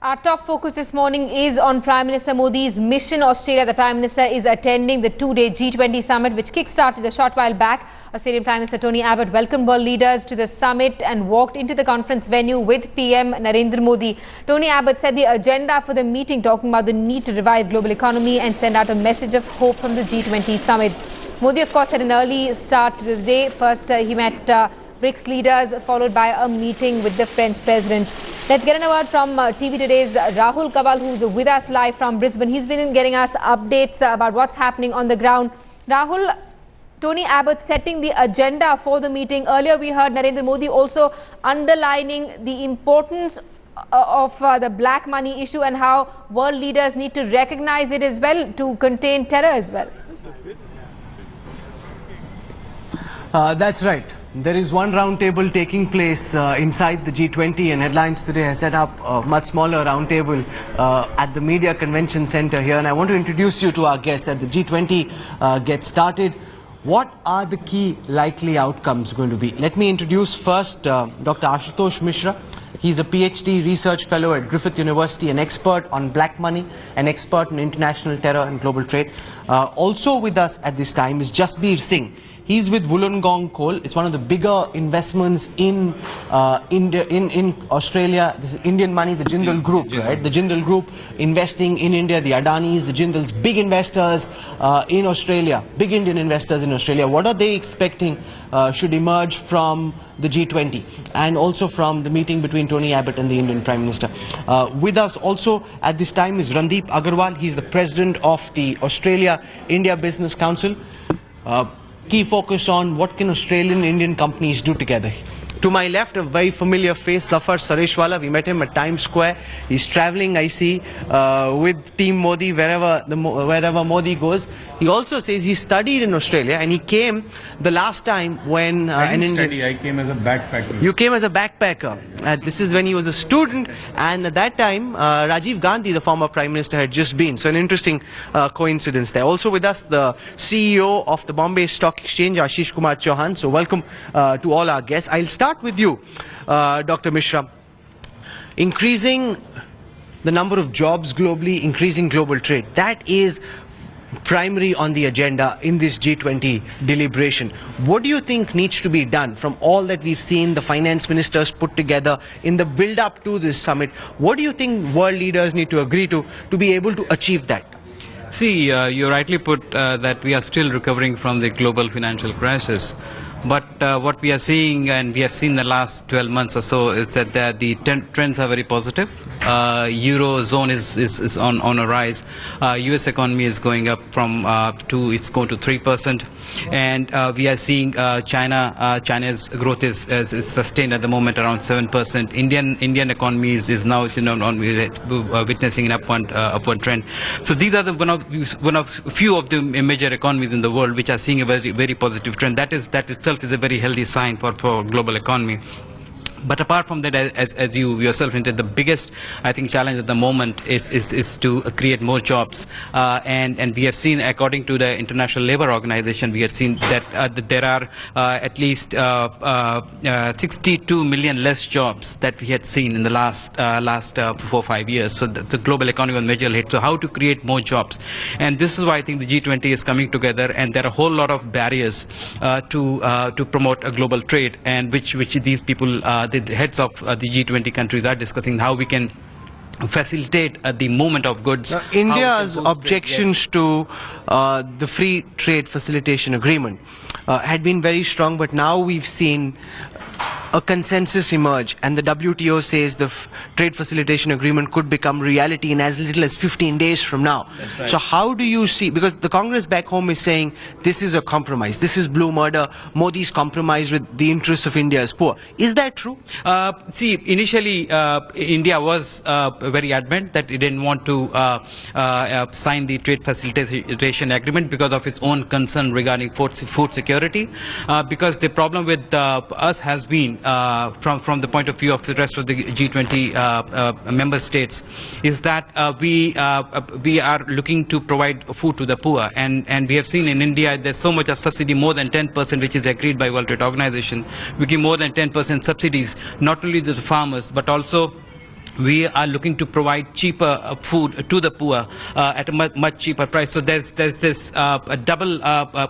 Our top focus this morning is on Prime Minister Modi's mission Australia. The Prime Minister is attending the two-day G20 summit, which kick-started a short while back. Australian Prime Minister Tony Abbott welcomed world leaders to the summit and walked into the conference venue with PM Narendra Modi. Tony Abbott said the agenda for the meeting, talking about the need to revive global economy and send out a message of hope from the G20 summit. Modi, of course, had an early start to the day. First, he met BRICS leaders, followed by a meeting with the French president. Let's get a word from TV Today's Rahul Kawal, who's with us live from Brisbane. He's been getting us updates about what's happening on the ground. Rahul, Tony Abbott setting the agenda for the meeting. Earlier we heard Narendra Modi also underlining the importance of the black money issue and how world leaders need to recognize it as well to contain terror as well. That's right. There is one roundtable taking place inside the G20, and Headlines Today has set up a much smaller roundtable at the Media Convention Centre here. And I want to introduce you to our guests as the G20 gets started. What are the key likely outcomes going to be? Let me introduce first Dr. Ashutosh Mishra. He's a PhD research fellow at Griffith University, an expert on black money, an expert on international terror and global trade. Also with us at this time is Jasbir Singh. He's with Wollongong Coal. It's one of the bigger investments in Australia. This is Indian money, the Jindal Group, right? The Jindal Group investing in India, the Adanis, the Jindals, big investors in Australia, big Indian investors in Australia. What are they expecting should emerge from the G20 and also from the meeting between Tony Abbott and the Indian Prime Minister? With us also at this time is Randeep Agarwal. He's the president of the Australia-India Business Council. Key focus on what can Australian and Indian companies do together. To my left, a very familiar face, Zafar Sareshwala. We met him at Times Square. He's traveling, I see, with Team Modi wherever Modi goes. He also says he studied in Australia and he came the last time when I came as a backpacker. You came as a backpacker. This is when he was a student, and at that time Rajiv Gandhi, the former Prime Minister, had just been. So an interesting coincidence there. Also with us, the CEO of the Bombay Stock Exchange, Ashish Kumar Chauhan. So welcome to all our guests. I'll start with you, Dr. Mishra. Increasing the number of jobs globally, increasing global trade, that is primary on the agenda in this G20 deliberation. What do you think needs to be done from all that we've seen the finance ministers put together in the build-up to this summit? What do you think world leaders need to agree to be able to achieve that? See, you rightly put that we are still recovering from the global financial crisis. But what we are seeing, and we have seen the last 12 months or so, is that the trends are very positive. Eurozone is on a rise. US economy is going up from it's going to 3%, and we are seeing China's growth is sustained at the moment around 7%. Indian economy is now witnessing an upward trend. So these are one of few of the major economies in the world which are seeing a very positive trend. That itself is a very healthy sign for global economy. But apart from that, as you yourself hinted, the biggest, I think, challenge at the moment is to create more jobs. And we have seen, according to the International Labour Organization, we have seen that there are at least 62 million less jobs that we had seen in the last 4 or 5 years. So the global economy was major hit. So how to create more jobs? And this is why I think the G20 is coming together, and there are a whole lot of barriers to promote a global trade, and which these people, the heads of the G20 countries are discussing how we can facilitate the movement of goods. Now, India's objections to the free trade facilitation agreement had been very strong, but now we've seen a consensus emerge, and the WTO says the trade facilitation agreement could become reality in as little as 15 days from now. That's right. So how do you see, because the Congress back home is saying this is a compromise, this is blue murder, Modi's compromise with the interests of India's poor. Is that true? See, initially India was very adamant that it didn't want to sign the trade facilitation agreement because of its own concern regarding food security, because the problem with us has been from the point of view of the rest of the G20 member states is that we are looking to provide food to the poor, and we have seen in India there's so much of subsidy, more than 10%, which is agreed by World Trade Organization. We give more than 10% subsidies not only to the farmers but also we are looking to provide cheaper food to the poor at a much cheaper price. So there's this a double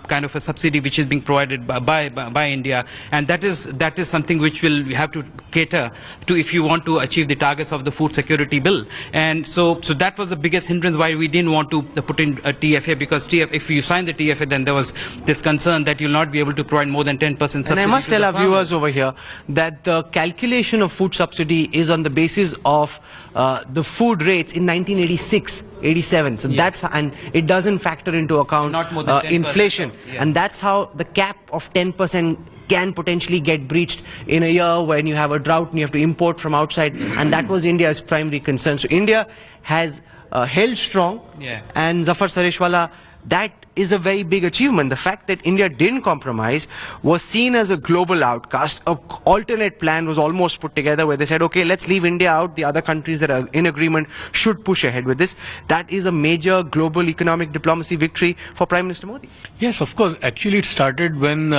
kind of a subsidy which is being provided by India, and that is something which will have to cater to if you want to achieve the targets of the food security bill. And so that was the biggest hindrance why we didn't want to put in a TFA, because if you sign the TFA, then there was this concern that you'll not be able to provide more than 10% subsidy. And I must tell our viewers over here that the calculation of food subsidy is on the basis of the food rates in 1986, 87. So that's, and it doesn't factor into account Not more than 10%, inflation. yeah. And that's how the cap of 10% can potentially get breached in a year when you have a drought and you have to import from outside. And that was India's primary concern. So India has held strong. Yeah. And Zafar Sareshwala, that is a very big achievement. The fact that India didn't compromise was seen as a global outcast. An alternate plan was almost put together where they said, okay, let's leave India out. The other countries that are in agreement should push ahead with this. That is a major global economic diplomacy victory for Prime Minister Modi. Yes, of course. Actually, it started when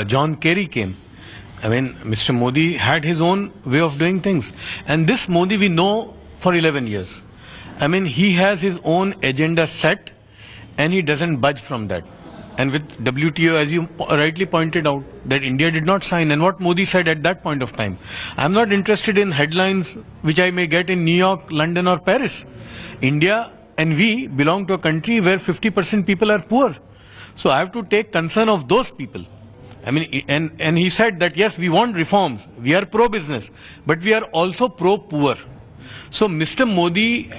John Kerry came. I mean, Mr. Modi had his own way of doing things. And this Modi we know for 11 years. I mean, he has his own agenda set, and he doesn't budge from that. And with WTO, as you rightly pointed out, that India did not sign, and what Modi said at that point of time, I'm not interested in headlines which I may get in New York, London or Paris. India and we belong to a country where 50% people are poor. So I have to take concern of those people. I mean, and he said that yes, we want reforms, we are pro-business, but we are also pro-poor. So Mr. Modi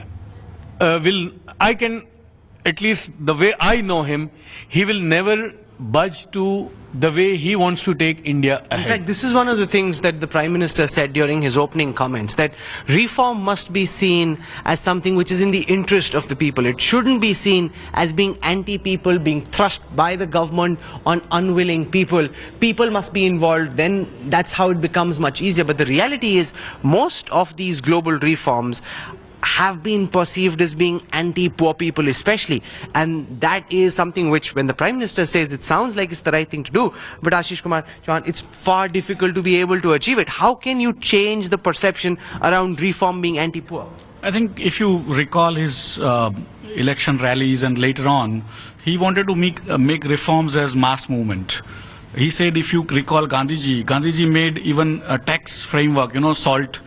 at least the way I know him, he will never budge to the way he wants to take India ahead. In fact, this is one of the things that the Prime Minister said during his opening comments, that reform must be seen as something which is in the interest of the people. It shouldn't be seen as being anti-people, being thrust by the government on unwilling people. People must be involved, then that's how it becomes much easier. But the reality is, most of these global reforms have been perceived as being anti-poor people especially, and that is something which, when the Prime Minister says, it sounds like it's the right thing to do, but Ashish Kumar Chauhan, it's far difficult to be able to achieve it. How can you change the perception around reform being anti-poor? I think if you recall his election rallies and later on, he wanted to make reforms as mass movement. He said, if you recall Gandhiji made even a tax framework, salt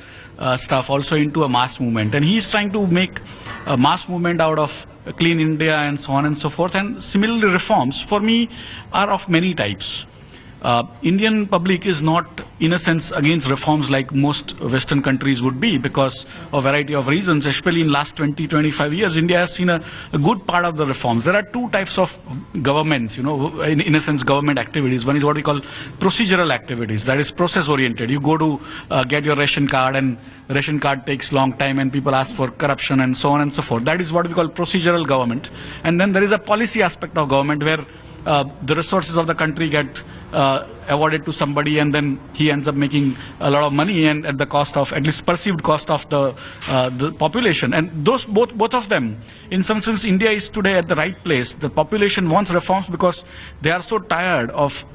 stuff also into a mass movement, and he is trying to make a mass movement out of Clean India and so on and so forth. And similarly, reforms for me are of many types. Indian public is not, in a sense, against reforms like most Western countries would be, because of a variety of reasons. Especially in last 20-25 years, India has seen a good part of the reforms. There are two types of governments, in a sense, government activities. One is what we call procedural activities, that is process oriented. You go to get your ration card, and ration card takes long time, and people ask for corruption and so on and so forth. That is what we call procedural government. And then there is a policy aspect of government where the resources of the country get awarded to somebody, and then he ends up making a lot of money, and at the cost of, at least perceived cost of the population. And those both of them, in some sense, India is today at the right place. The population wants reforms because they are so tired of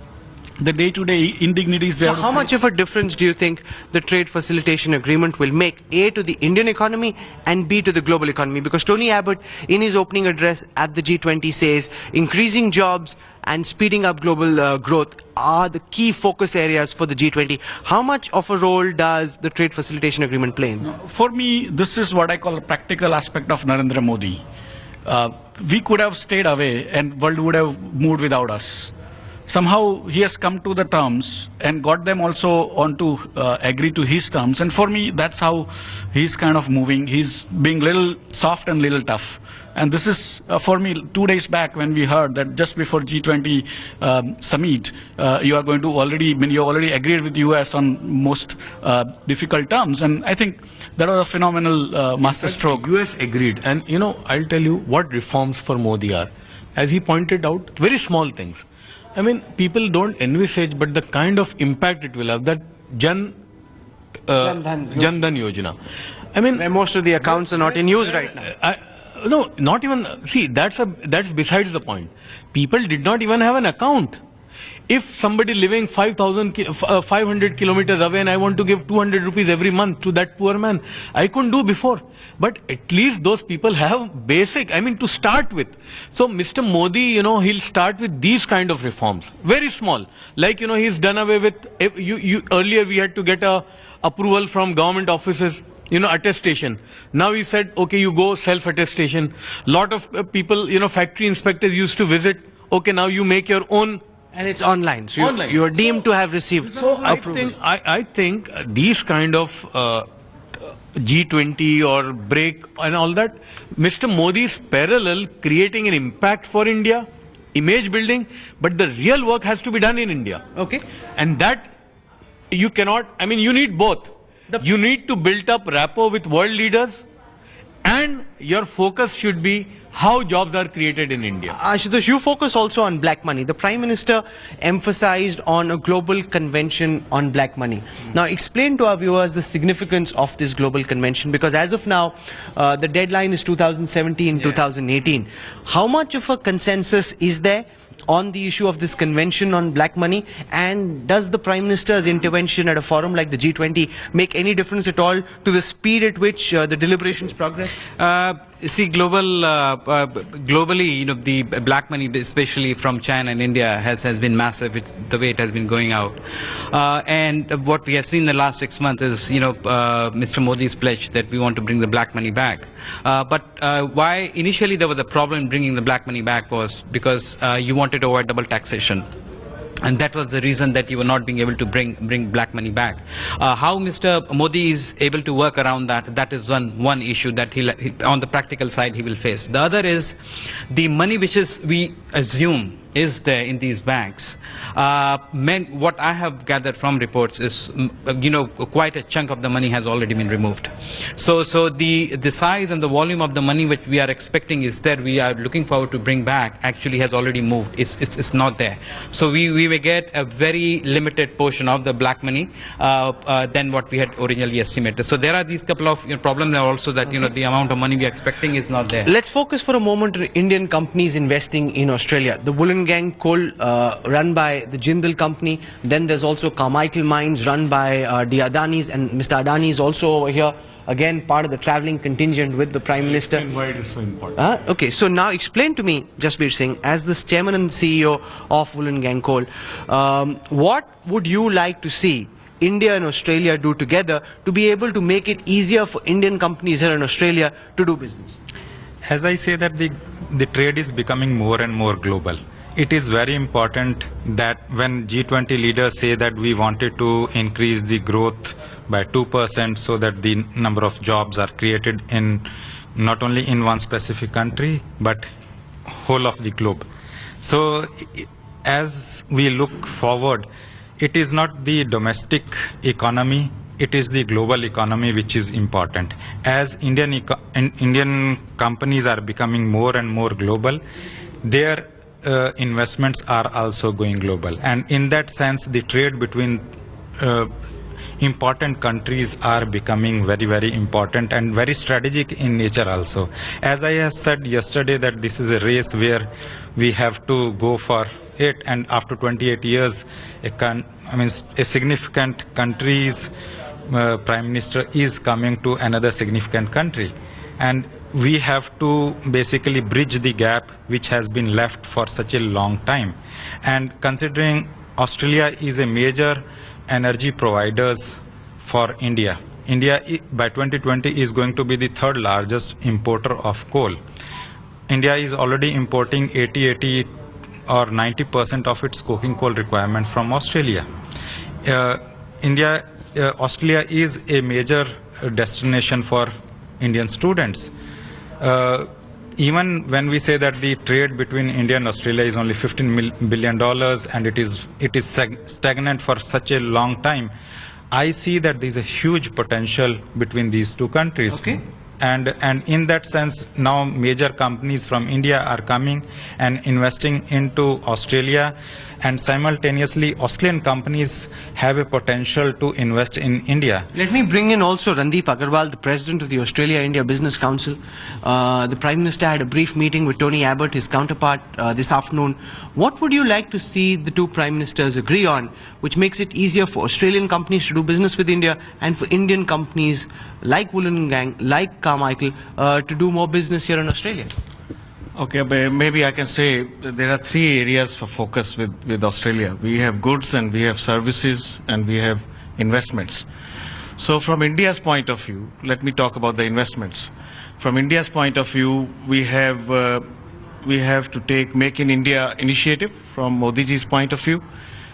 the day-to-day indignities there. So how much of a difference do you think the trade facilitation agreement will make, A, to the Indian economy, and B, to the global economy? Because Tony Abbott, in his opening address at the G20, says increasing jobs and speeding up global growth are the key focus areas for the G20. How much of a role does the trade facilitation agreement play in? For me, this is what I call a practical aspect of Narendra Modi. We could have stayed away and world would have moved without us. Somehow he has come to the terms and got them also on to agree to his terms. And for me, that's how he's kind of moving. He's being little soft and little tough. And this is, for me, 2 days back when we heard that just before G20 summit, you already agreed with US on most difficult terms. And I think that was a phenomenal masterstroke. US agreed. And I'll tell you what reforms for Modi are. As he pointed out, very small things. I mean, people don't envisage, but the kind of impact it will have, that Jan Dhan Yojana. I mean, Where most of the accounts are not in use right now. No, not even, see, that's besides the point. People did not even have an account. if somebody living 500 kilometers away and I want to give 200 rupees every month to that poor man, I couldn't do before. But at least those people have basic, I mean, to start with. So Mr. Modi, you know, he'll start with these kind of reforms, very small. Like, you know, he's done away with, earlier we had to get a approval from government offices, you know, attestation. Now he said, okay, you go self-attestation. Lot of people, you know, factory inspectors used to visit. Okay, now you make your own. And it's online, so you are deemed to have received approval. I think these kind of G20 or break and all that, Mr. Modi is parallel creating an impact for India, image building, but the real work has to be done in India. Okay. And that you cannot, I mean, you need both. You need to build up rapport with world leaders, and your focus should be how jobs are created in India. Ashutosh, you focus also on black money. The Prime Minister emphasized on a global convention on black money. Now, explain to our viewers the significance of this global convention, because as of now, the deadline is 2017-2018. How much of a consensus is there on the issue of this convention on black money, and does the Prime Minister's intervention at a forum like the G20 make any difference at all to the speed at which the deliberations progress? See, globally, you know, the black money, especially from China and India, has been massive. It's the way it has been going out. And what we have seen in the last 6 months is, you know, Mr. Modi's pledge that we want to bring the black money back. But why initially there was a problem in bringing the black money back was because you wanted to avoid double taxation. And that was the reason that you were not being able to bring black money back. How Mr. Modi is able to work around that, that is one issue that he on the practical side he will face. The other is the money which is, we assume, is there in these banks. What I have gathered from reports is, you know, quite a chunk of the money has already been removed. So the size and the volume of the money which we are expecting is there, we are looking forward to bring back, actually has already moved. It's not there. So we may get a very limited portion of the black money than what we had originally estimated. So there are these couple of problems there also, that, you know, the amount of money we are expecting is not there. Let's focus for a moment on Indian companies investing in Australia. The Wollongong Coal run by the Jindal company. Then there's also Carmichael Mines run by the Adanis, and Mr. Adani is also over here. Again, part of the travelling contingent with the Prime Minister. And why it is so important. Okay, so now explain to me, Jasbir Singh, as the chairman and CEO of Wollongong Coal, what would you like to see India and Australia do together to be able to make it easier for Indian companies here in Australia to do business? As I say that the trade is becoming more and more global. It is very important that when G20 leaders say that we wanted to increase the growth by 2% so that the number of jobs are created in not only in one specific country but whole of the globe. So as we look forward, it is not the domestic economy, it is the global economy which is important. As Indian companies are becoming more and more global, their investments are also going global, and in that sense the trade between important countries are becoming very, very important and very strategic in nature also. As I have said yesterday that this is a race where we have to go for it, and after 28 years a significant country's Prime Minister is coming to another significant country, and we have to basically bridge the gap which has been left for such a long time. And considering Australia is a major energy providers for India, India by 2020 is going to be the third largest importer of coal. India is already importing 80 or 90% of its coking coal requirement from Australia. Australia is a major destination for Indian students. Even when we say that the trade between India and Australia is only $15 billion and it is stagnant for such a long time, I see that there is a huge potential between these two countries. Okay. and in that sense now major companies from India are coming and investing into Australia, and simultaneously Australian companies have a potential to invest in India. Let me bring in also Randeep Agarwal, the president of the Australia-India Business Council. The Prime Minister had a brief meeting with Tony Abbott, his counterpart, this afternoon. What would you like to see the two Prime Ministers agree on, which makes it easier for Australian companies to do business with India and for Indian companies like Wollongong, like Carmichael, to do more business here in Australia? Okay, but maybe I can say that there are three areas for focus with Australia. We have goods and we have services and we have investments. So from India's point of view, let me talk about the investments. From India's point of view, we have to take Make in India initiative from Modi ji's point of view,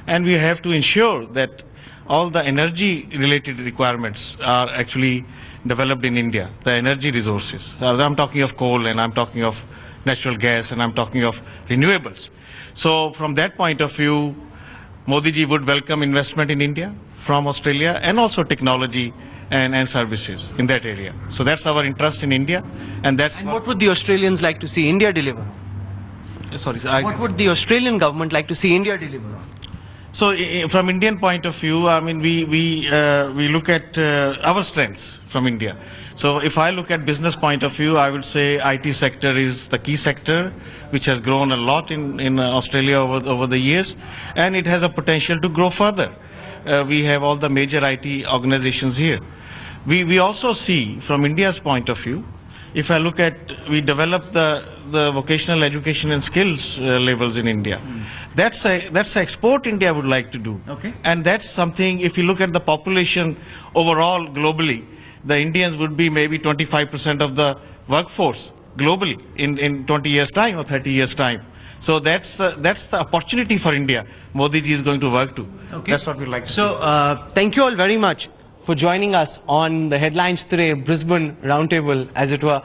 and we have to ensure that all the energy related requirements are actually developed in India, the energy resources. I'm talking of coal and I'm talking of natural gas and I'm talking of renewables. So from that point of view, Modi ji would welcome investment in India from Australia, and also technology and services in that area. So that's our interest in India, and that's What would the Australians like to see India deliver? What would the Australian government like to see India deliver? So from Indian point of view, I mean, we look at our strengths from India. So if I look at business point of view, I would say IT sector is the key sector, which has grown a lot in Australia over the years, and it has a potential to grow further. We have all the major IT organizations here. We also see from India's point of view, if I look at, we develop the vocational education and skills levels in India. That's a export India would like to do. Okay. And that's something, if you look at the population overall globally, the Indians would be maybe 25% of the workforce globally in 20 years time or 30 years time. So that's the opportunity for India. Modi ji is going to work to. Okay. That's what we like to see. So, thank you all very much for joining us on the Headlines Today Brisbane Roundtable, as it were.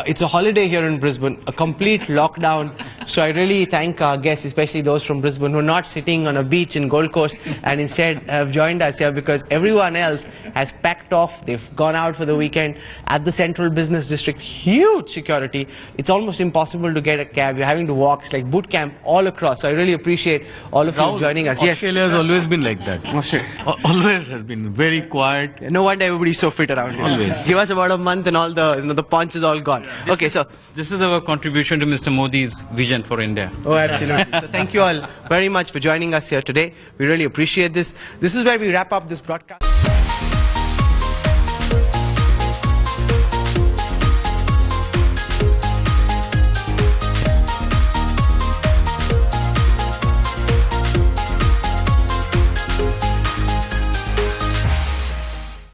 It's a holiday here in Brisbane, a complete lockdown. So I really thank our guests, especially those from Brisbane, who are not sitting on a beach in Gold Coast and instead have joined us here, because everyone else has packed off. They've gone out for the weekend at the Central Business District. Huge security. It's almost impossible to get a cab. You're having to walk. It's like boot camp all across. So I really appreciate all of you joining us. Australia has always been like that. Yes. Always has been very quiet. No wonder everybody's so fit around here. Always. Give us about a month and all the the punch is all gone. Okay, so This is our contribution to Mr. Modi's vision for India. oh, absolutely. So thank you all very much for joining us here today. We really appreciate this. This is where we wrap up this broadcast.